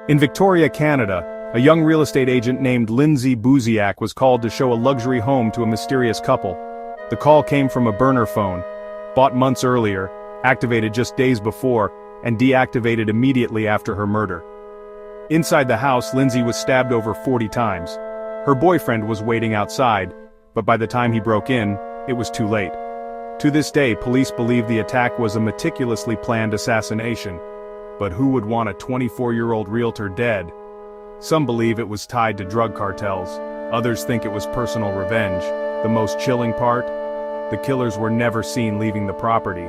In Victoria, Canada, a young real estate agent named Lindsay Buziak was called to show a luxury home to a mysterious couple. The call came from a burner phone, bought months earlier, activated just days before, and deactivated immediately after her murder. Inside the house, Lindsay was stabbed over 40 times. Her boyfriend was waiting outside, but by the time he broke in, it was too late. To this day, police believe the attack was a meticulously planned assassination. But who would want a 24-year-old realtor dead? Some believe it was tied to drug cartels. Others think it was personal revenge. The most chilling part? The killers were never seen leaving the property.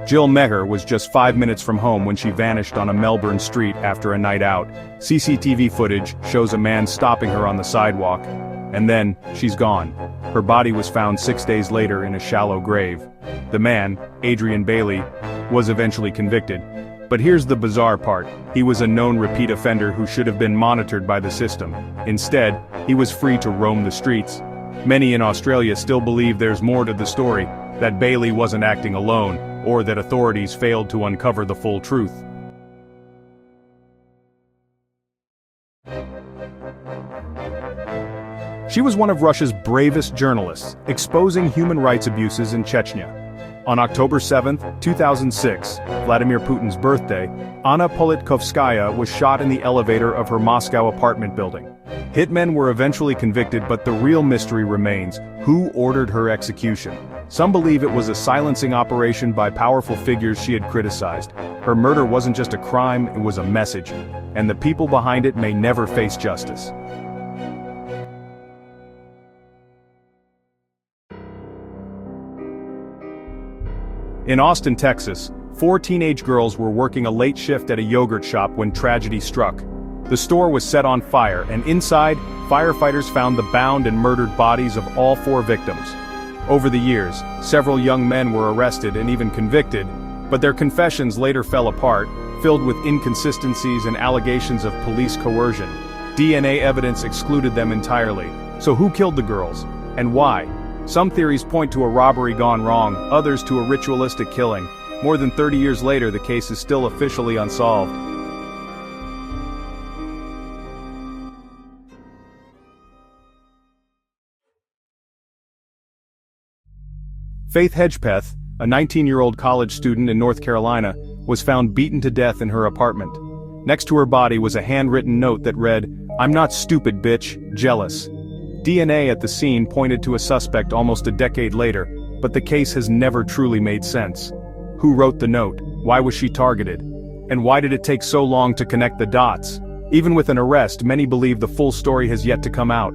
Jill Meher was just 5 minutes from home when she vanished on a Melbourne street after a night out. CCTV footage shows a man stopping her on the sidewalk. And then, she's gone. Her body was found 6 days later in a shallow grave. The man, Adrian Bailey, was eventually convicted. But here's the bizarre part. He was a known repeat offender who should have been monitored by the system. Instead, he was free to roam the streets. Many in Australia still believe there's more to the story, that Bailey wasn't acting alone, or that authorities failed to uncover the full truth. She was one of Russia's bravest journalists, exposing human rights abuses in Chechnya. On October 7, 2006, Vladimir Putin's birthday, Anna Politkovskaya was shot in the elevator of her Moscow apartment building. Hitmen were eventually convicted, but the real mystery remains: who ordered her execution? Some believe it was a silencing operation by powerful figures she had criticized. Her murder wasn't just a crime, it was a message, and the people behind it may never face justice. In Austin, Texas, 4 teenage girls were working a late shift at a yogurt shop when tragedy struck. The store was set on fire, and inside, firefighters found the bound and murdered bodies of all 4 victims. Over the years, several young men were arrested and even convicted, but their confessions later fell apart, filled with inconsistencies and allegations of police coercion. DNA evidence excluded them entirely. So who killed the girls? And why? Some theories point to a robbery gone wrong, others to a ritualistic killing. More than 30 years later, the case is still officially unsolved. Faith Hedgepeth, a 19-year-old college student in North Carolina, was found beaten to death in her apartment. Next to her body was a handwritten note that read, "I'm not stupid, bitch, jealous." DNA at the scene pointed to a suspect almost a decade later, but the case has never truly made sense. Who wrote the note? Why was she targeted? And why did it take so long to connect the dots? Even with an arrest, many believe the full story has yet to come out.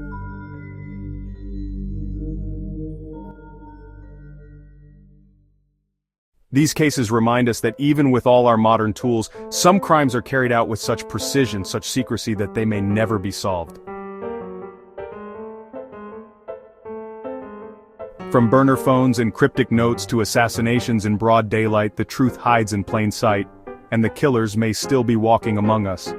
These cases remind us that even with all our modern tools, some crimes are carried out with such precision, such secrecy that they may never be solved. From burner phones and cryptic notes to assassinations in broad daylight, the truth hides in plain sight, and the killers may still be walking among us.